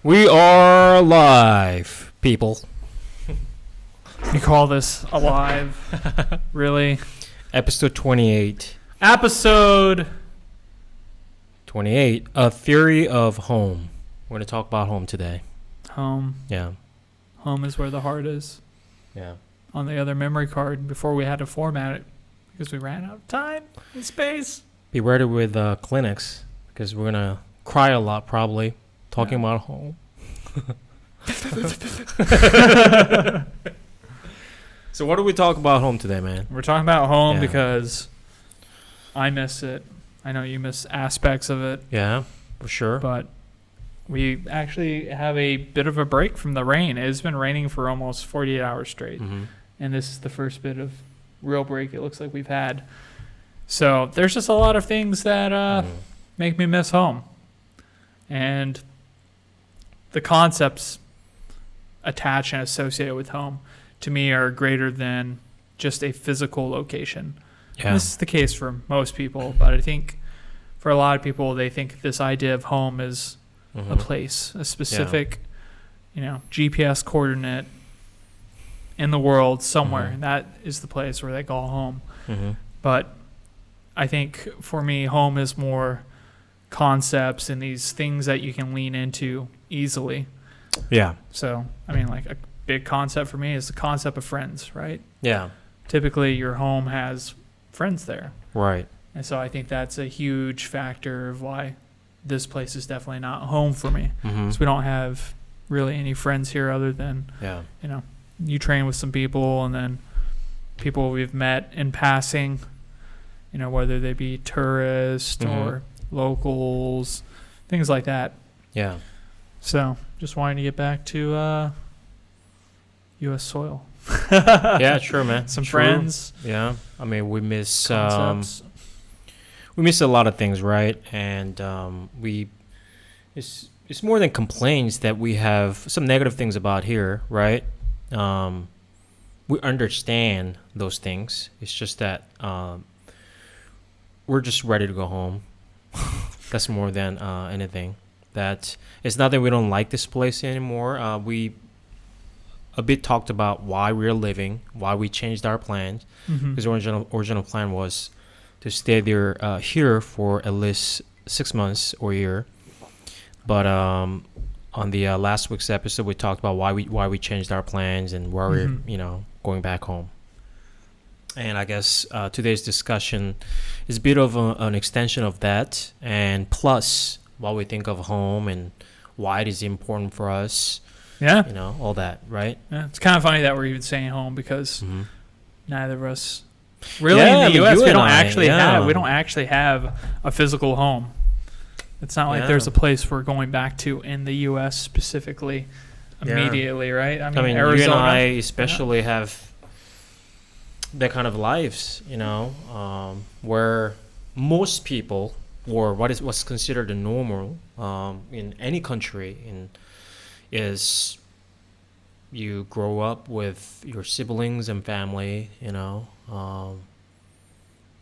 We are live, people. You call this alive? Really? Episode 28. Episode 28. A Theory of Home. We're going to talk about home today. home. Yeah. Home is where the heart is. Yeah. On the other memory card before we had to format it because we ran out of time and space. Be ready with clinics because we're going to cry a lot probably talking about home. So what do we talk about home today, man? We're talking about home Yeah. because I miss it. I know you miss aspects of it, Yeah, for sure. but we actually have a bit of a break from the rain. It's been raining for almost 48 hours straight, Mm-hmm. and this is the first bit of real break it looks like we've had. So there's just a lot of things that make me miss home. And the concepts attached and associated with home to me are greater than just a physical location. Yeah. This is the case for most people, but I think for a lot of people, they think this idea of home is Mm-hmm. a place, a specific, GPS coordinate in the world somewhere. Mhm. And that is the place where they call home. Mm-hmm. But I think for me, home is more concepts and these things that you can lean into easily. Yeah. So, I mean, like a big concept for me is the concept of friends, right? Yeah. Typically, your home has friends there. Right. And so I think that's a huge factor of why this place is definitely not home for me. Mm-hmm. Because we don't have really any friends here other than, Yeah. you train with some people and then people we've met in passing, whether they be tourists Mhm. or locals, things like that. Yeah. So just wanting to get back to U.S. soil. Yeah, sure, man. Some True. friends, Yeah. I mean, we miss concepts. we miss a lot of things, right? And it's more than complaints that we have some negative things about here, right? We understand those things. It's just that we're just ready to go home. That's more than anything. That it's not that we don't like this place anymore. We a bit talked about why we're living, why we changed our plans. Mhm. Because the original plan was to stay there here for at least 6 months or a year. But on the last week's episode, we talked about why we changed our plans and why Mhm. we're going back home. And I guess today's discussion is a bit of an extension of that, and plus what we think of home and why it is important for us. Yeah. All that, right? Yeah. It's kind of funny that we're even saying home because Mm-hmm. neither of us really Yeah, I in the mean, U.S. you we and don't I, actually yeah. have a physical home. It's not like Yeah. there's a place we're going back to in the U.S. specifically Yeah. immediately, right? I mean, Arizona. you and I especially have that kind of lives, where most people, or what's considered the normal in any country, is you grow up with your siblings and family, you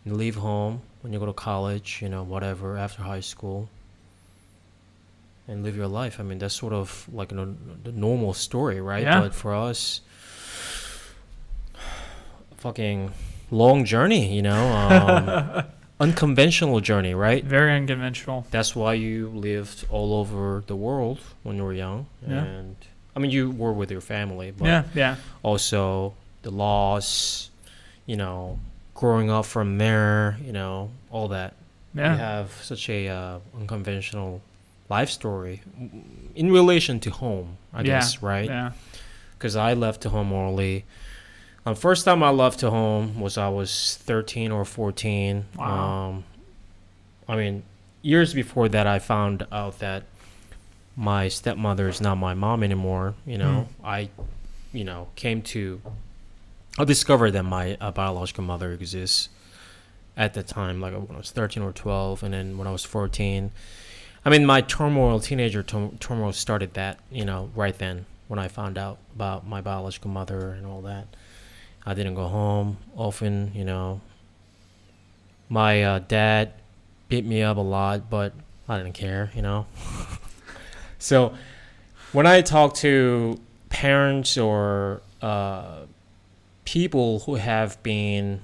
leave home when you go to college, whatever, after high school, and live your life. I mean, that's sort of like the normal story, right? Yeah. But for us, fucking long journey, unconventional journey, right? Very unconventional. That's why you lived all over the world when you were young. Yeah. And I mean, you were with your family, but Yeah. also the laws, growing up from there, all that. Yeah. We have such a unconventional life story in relation to home, I guess, right? Yeah. Because I left to home early. First time I left to home was I was 13 or 14. Wow. I mean, years before that, I found out that my stepmother is not my mom anymore. I discovered that my biological mother exists at the time, like when I was 13 or 12, and then when I was 14. I mean, my teenager turmoil started that, right then when I found out about my biological mother and all that. I didn't go home often, My dad beat me up a lot, but I didn't care, So when I talk to parents or people who have been,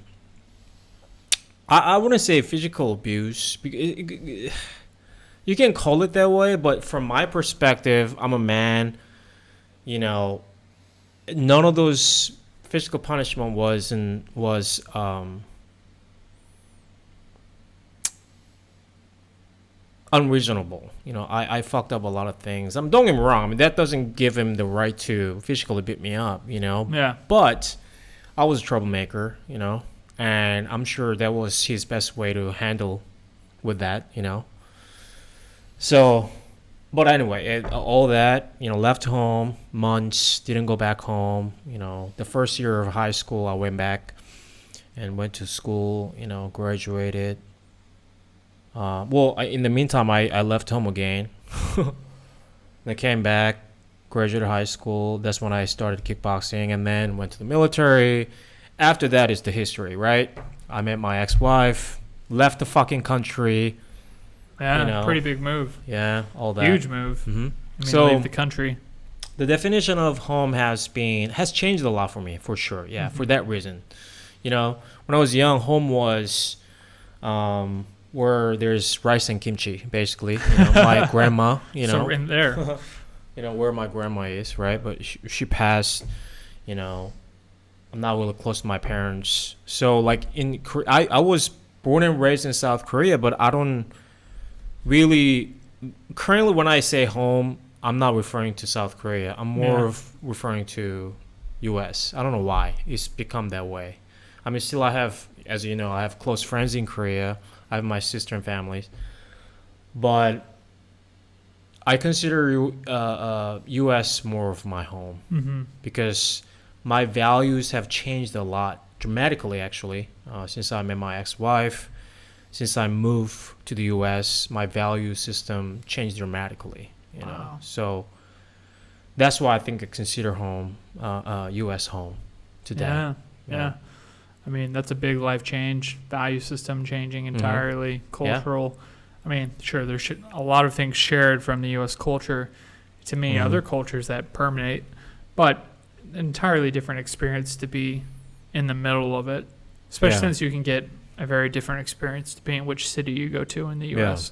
I wouldn't say physical abuse. You can call it that way, but from my perspective, I'm a man. You know, none of those physical punishment was unreasonable. You know, I fucked up a lot of things. Don't get me wrong. I mean, that doesn't give him the right to physically beat me up. You know. Yeah. But I was a troublemaker. You know, and I'm sure that was his best way to handle with that. You know. So, but anyway, all that, you know, left home months, didn't go back home. You know, the first year of high school, I went back and went to school. You know, graduated. In the meantime, I left home again. I came back, graduated high school. That's when I started kickboxing, and then went to the military. After that is the history, right? I met my ex-wife, left the fucking country. Yeah, You know. pretty big move. Yeah, all that. Huge move. hmm I mean, So- leave the country. The definition of home has changed a lot for me, for sure. Yeah, for that reason. You know, when I was young, home was where there's rice and kimchi, basically. You know, my grandma. You know, So in there. you know where my grandma is, right? But she passed. You know, I'm not really close to my parents. So like I was born and raised in South Korea, but I don't really currently when I say home, I'm not referring to South Korea. I'm more Yeah. of referring to US. I don't know why it's become that way. I mean, still I have, as you know, I have close friends in Korea. I have my sister and families, but I consider US more of my home Mm-hmm. because my values have changed a lot dramatically actually since I met my ex-wife. Since I moved to the U.S., my value system changed dramatically. You know, Wow. so that's why I think I consider home, U.S. home today. Yeah. I mean, that's a big life change. Value system changing entirely. Cultural. I mean, sure, there's a lot of things shared from the U.S. culture to me, other cultures that permeate, but entirely different experience to be in the middle of it, especially Yeah. since you can get a very different experience depending which city you go to in the Yeah. U.S.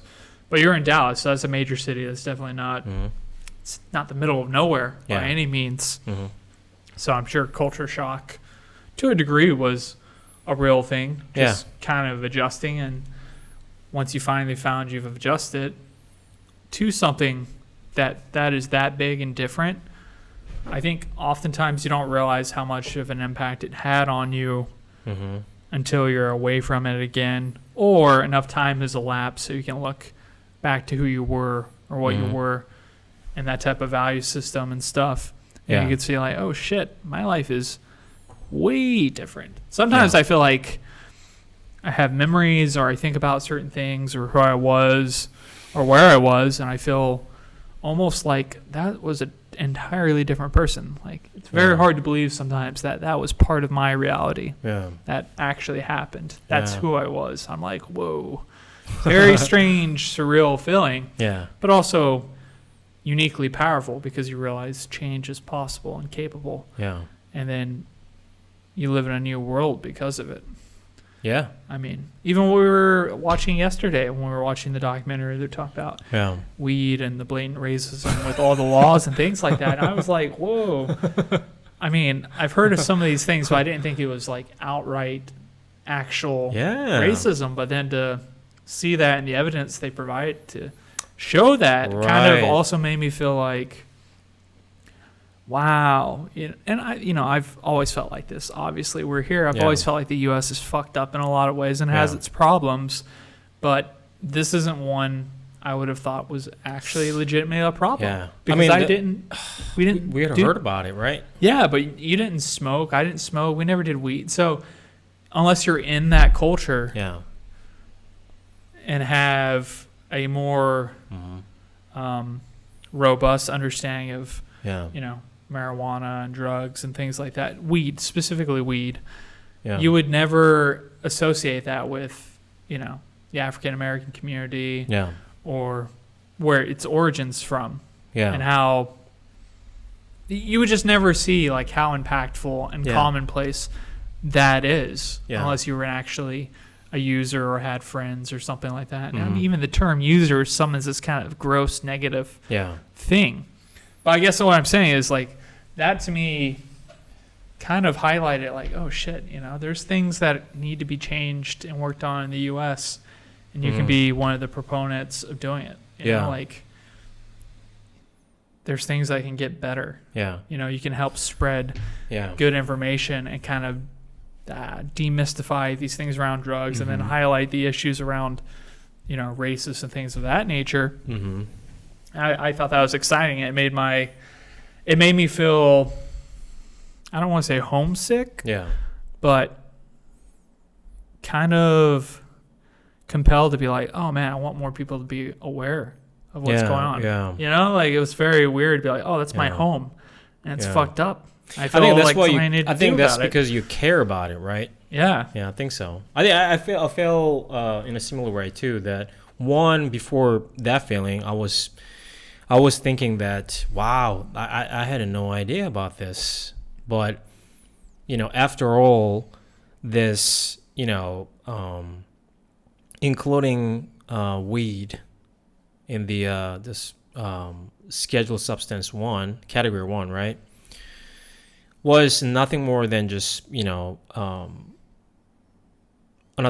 But you're in Dallas, so that's a major city. That's definitely not. It's not the middle of nowhere Yeah. by any means. Mm-hmm. So I'm sure culture shock, to a degree, was a real thing. Just kind of adjusting, and once you finally found you've adjusted to something that is that big and different, I think oftentimes you don't realize how much of an impact it had on you Mm-hmm. until you're away from it again, or enough time has elapsed so you can look back to who you were or what you were and that type of value system and stuff. And you can see like, oh shit, my life is way different. Sometimes I feel like I have memories or I think about certain things or who I was or where I was, and I feel almost like that was an entirely different person. Like, it's very hard to believe sometimes that that was part of my reality. Yeah. That actually happened. That's Yeah. who I was. I'm like, whoa. Very strange, surreal feeling, Yeah. but also uniquely powerful because you realize change is possible and capable. Yeah. And then you live in a new world because of it. Yeah. I mean, even what we were watching yesterday when we were watching the documentary that talked about Yeah. weed and the blatant racism with all the laws and things like that. And I was like, whoa. I mean, I've heard of some of these things, but I didn't think it was like outright actual racism. But then to see that and the evidence they provide to show that kind of Right. also made me feel like, wow. And I've always felt like this. Obviously, we're here. I've always felt like the U.S. is fucked up in a lot of ways and has its problems. But this isn't one I would have thought was actually legitimately a problem. Yeah. Because I mean, we didn't we had do- heard about it, right? Yeah, but you didn't smoke. I didn't smoke. We never did weed. So unless you're in that culture Yeah. and have a more robust understanding of, Yeah. marijuana and drugs and things like that, weed, specifically weed, Yeah. you would never associate that with, the African American community Yeah. or where its origins from Yeah. and how you would just never see like how impactful and commonplace that is unless you were actually a user or had friends or something like that. And I mean, even the term user summons this kind of gross negative thing. But I guess what I'm saying is like that to me kind of highlighted like, oh shit, there's things that need to be changed and worked on in the US, and you can be one of the proponents of doing it. You know, like there's things that can get better. Yeah. You can help spread good information and kind of demystify these things around drugs and then highlight the issues around, racist and things of that nature. I thought that was exciting. It made me feel, I don't want to say homesick, but kind of compelled to be like, oh man, I want more people to be aware of what's going on. Like it was very weird to be like, oh, that's my home and it's fucked up. I think that's like I think that's because you care about it, right? Yeah, I think so. I feel in a similar way too. That one, before that feeling, I was thinking that wow, I had no idea about this, but after all, this including weed in the this scheduled substance 1 category 1, right? Was nothing more than just another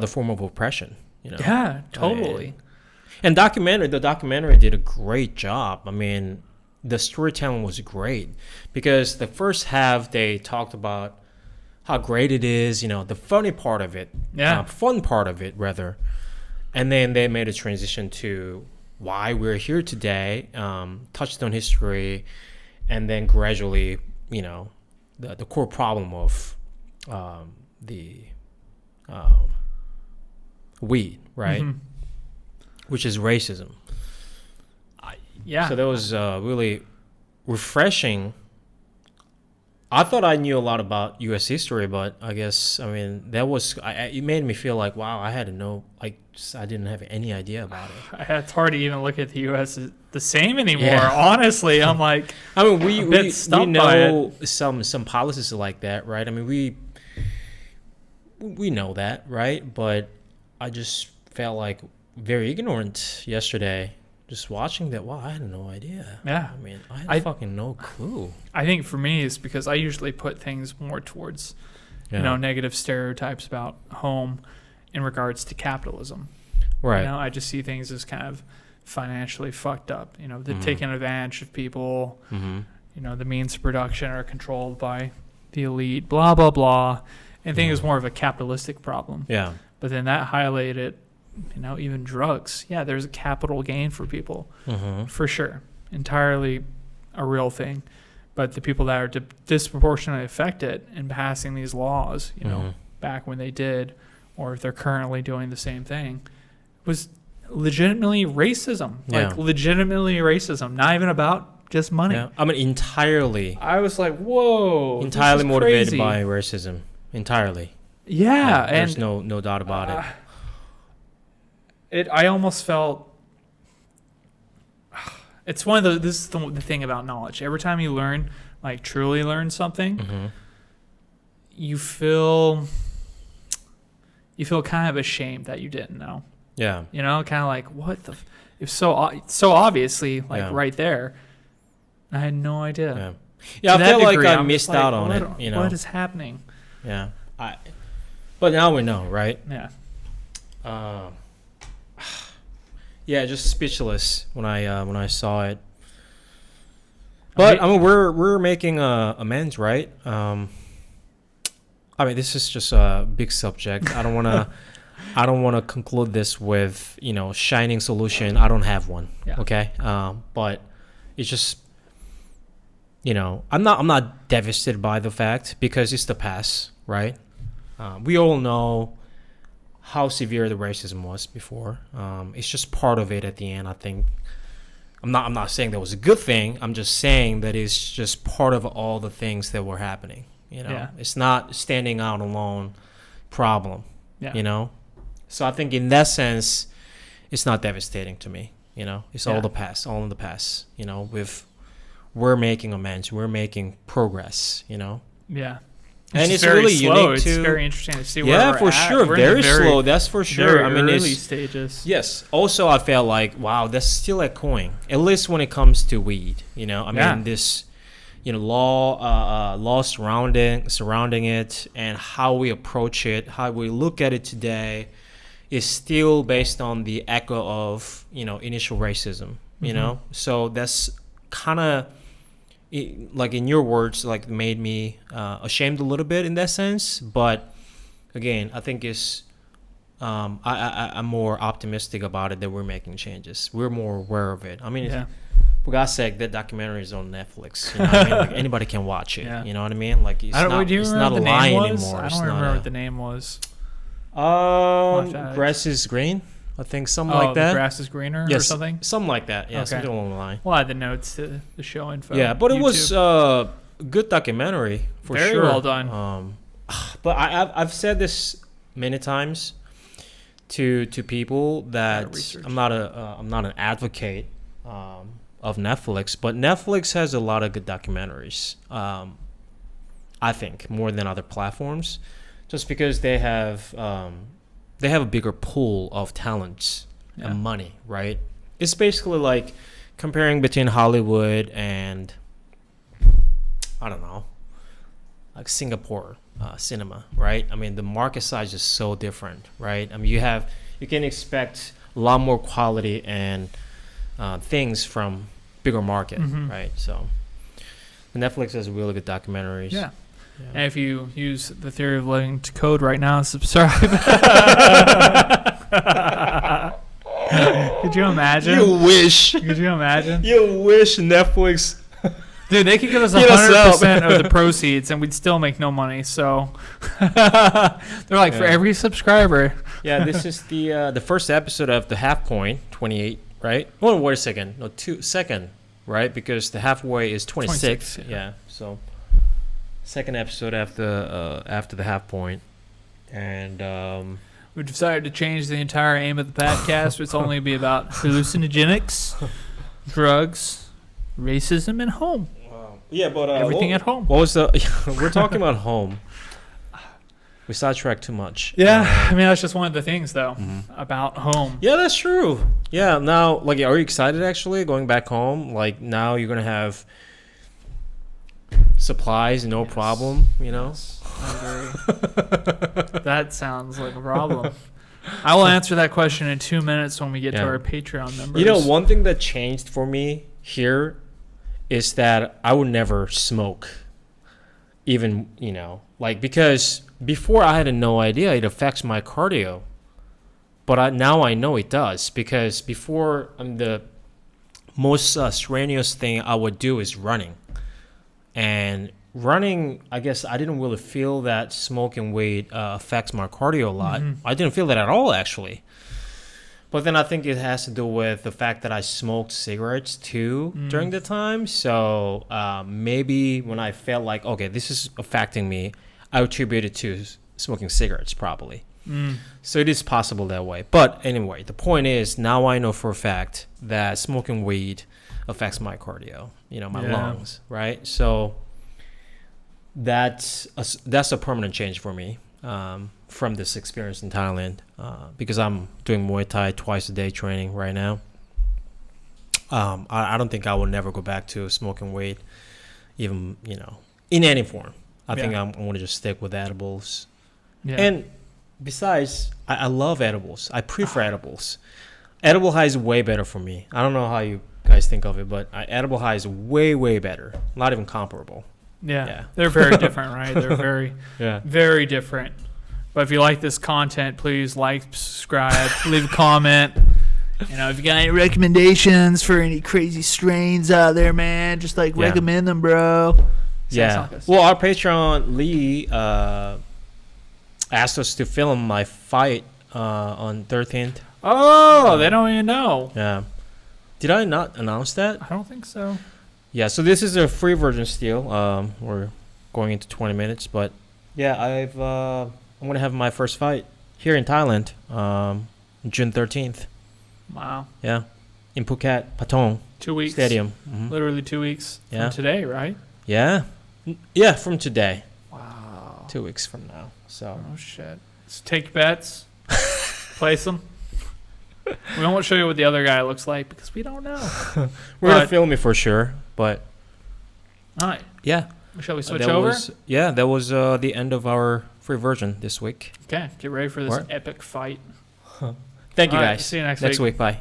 form of oppression. Yeah, totally. And the documentary did a great job. I mean, the storytelling was great because the first half they talked about how great it is, the funny part of it, fun part of it rather, and then they made a transition to why we're here today, touched on history, and then gradually, the core problem of the weed, right? Which is racism. So that was really refreshing. I thought I knew a lot about U.S. history, but I guess, it made me feel like, wow, I had to know, I didn't have any idea about it. It's hard to even look at the U.S. as the same anymore. Honestly, I'm like, we know some policies like that, right? I mean, we know that, right? But I just felt like very ignorant yesterday. Just watching that, wow, I had no idea. Yeah. I mean, I had fucking no clue. I think for me, it's because I usually put things more towards, negative stereotypes about home in regards to capitalism. Right. I just see things as kind of financially fucked up. They're taking advantage of people. The means of production are controlled by the elite, blah, blah, blah. And I think it's more of a capitalistic problem. Yeah. But then that highlighted even drugs. Yeah, there's a capital gain for people, for sure. Entirely a real thing. But the people that are disproportionately affected in passing these laws, back when they did, or if they're currently doing the same thing, was legitimately racism. Like, legitimately racism. Not even about just money. Yeah. I mean, entirely. I was like, whoa. Entirely motivated by racism. Entirely. Yeah. There's no doubt about it. I almost felt it's one of this is the thing about knowledge. Every time you learn, like truly learn something, you feel kind of ashamed that you didn't know. Yeah. Kind of like what the it's so obviously like right there. I had no idea. Yeah, I feel like I missed out on it, What is happening? Yeah. But now we know, right? Yeah. Yeah, just speechless when I saw it. But we're making amends, right? This is just a big subject. I don't wanna conclude this with shining solution. I don't have one. Yeah. Okay. But it's just I'm not devastated by the fact because it's the past, right? We all know how severe the racism was before. It's just part of it at the end, I think. I'm not saying that was a good thing. I'm just saying that it's just part of all the things that were happening. It's not standing out alone problem. Yeah. So I think in that sense, it's not devastating to me. It's all the past, all in the past. we're making amends, we're making progress, you know. Yeah. And it's very really slow. unique It's to very interesting to see where yeah, we're for at. sure, We're in the very slow. That's for sure. very I mean, early it's stages. yes. Also, I felt like wow, that's still echoing. At least when it comes to weed, you know. I Yeah. mean, this, you know, law surrounding it, and how we approach it, how we look at it today, is still based on the echo of, you know, initial racism. You know, so that's kind of like, in your words, like made me ashamed a little bit in that sense. But again, I think it's I'm more optimistic about it that we're making changes. We're more aware of it. I mean, Yeah. for God's sake, that documentary is on Netflix. You know what I mean? Like, anybody can watch it. Yeah. You know what I mean? Like, it's I don't. not, Do you it's remember not a what the lie name was? anymore. I It's don't not remember a- what the name was. My bad. Grass is green. I think something Oh, like that. the grass is greener Yes, or something. something like that. Yeah, Okay. something along the line. We'll add the notes to the show info. Yeah, but it was YouTube. a good documentary for Very sure. well done. But I've said this many times to people that research. I'm not an advocate of Netflix, but Netflix has a lot of good documentaries. I think more than other platforms, just because they have a bigger pool of talents Yeah. and money, right? It's basically like comparing between Hollywood and, I don't know, like Singapore cinema, right? I mean, the market size is so different, right? I mean, you can expect a lot more quality and things from bigger market, right? So Netflix has really good documentaries. Yeah. And if you use the theory of letting to code right now, subscribe. Could you imagine? You wish. Could you imagine? You wish Netflix. Dude, they could give us Get us 100% of the proceeds and we'd still make no money. So they're like, for Yeah. every subscriber. Yeah, this is the first episode of the half point, 28, right? Oh, wait a second. No, second, right? Because the halfway is 26. 26, Yeah. So second episode after the half point. And We decided to change the entire aim of the podcast. It's only be about hallucinogenics, drugs, racism, and home. yeah, but Everything at home. What was the? We're talking about home. We sidetracked too much. Yeah, I mean, that's just one of the things, though, Mhm. about home. Yeah, that's true. Yeah, now, like, are you excited actually going back home? Like, now you're gonna have supplies, no Yes. problem. You know. Yes, I agree. That sounds like a problem. I will answer that question in 2 minutes when we get to Yeah. our Patreon members. You know, one thing that changed for me here is that I would never smoke. Even, you know, like, because before I had no idea it affects my cardio. But now I know it does, because before, the most strenuous thing I would do is running. And running, I guess I didn't really feel that smoking weed affects my cardio a lot. I didn't feel that at all, actually. But then I think it has to do with the fact that I smoked cigarettes too during the time. So maybe when I felt like, okay, this is affecting me, I attribute it to smoking cigarettes probably. So it is possible that way. But anyway, the point is, now I know for a fact that smoking weed affects my cardio, my Yeah. lungs, right? So that's a permanent change for me from this experience in Thailand, because I'm doing Muay Thai twice a day training right now. I don't think I will never go back to smoking weed, even, in any form. I think I'm going to just stick with edibles. Yeah. And besides, I love edibles. I prefer edibles. Edible high is way better for me. I don't know how you guys think of it, but edible high is way, way better. Not even comparable. Yeah. They're very different, right? They're very, Yeah. very different. But if you like this content, please like, subscribe, leave a comment. If you got any recommendations for any crazy strains out there, man, just recommend them, bro. Yeah. Well, our Patreon, Lee, asked us to film my fight on 13th. Oh, they don't even know. Yeah. Did I not announce that? I don't think so. Yeah, so this is a free version still. We're going into 20 minutes, but yeah, I'm gonna have my first fight here in Thailand, June 13th. Wow. Yeah, in Phuket, Patong, 2 weeks. Stadium. Mhm. Literally 2 weeks Yeah. from today, right? Yeah. Yeah, from today. Wow. 2 weeks from now. So. Oh shit. Let's take bets. Place them. We won't show you what the other guy looks like because we don't know. We're going to But- film it for sure, but All right. yeah. Shall we switch that over? That was the end of our free version this week. Okay. Get ready for this Alright. epic fight. Thank you All right, guys. see you next Next week. week. Bye.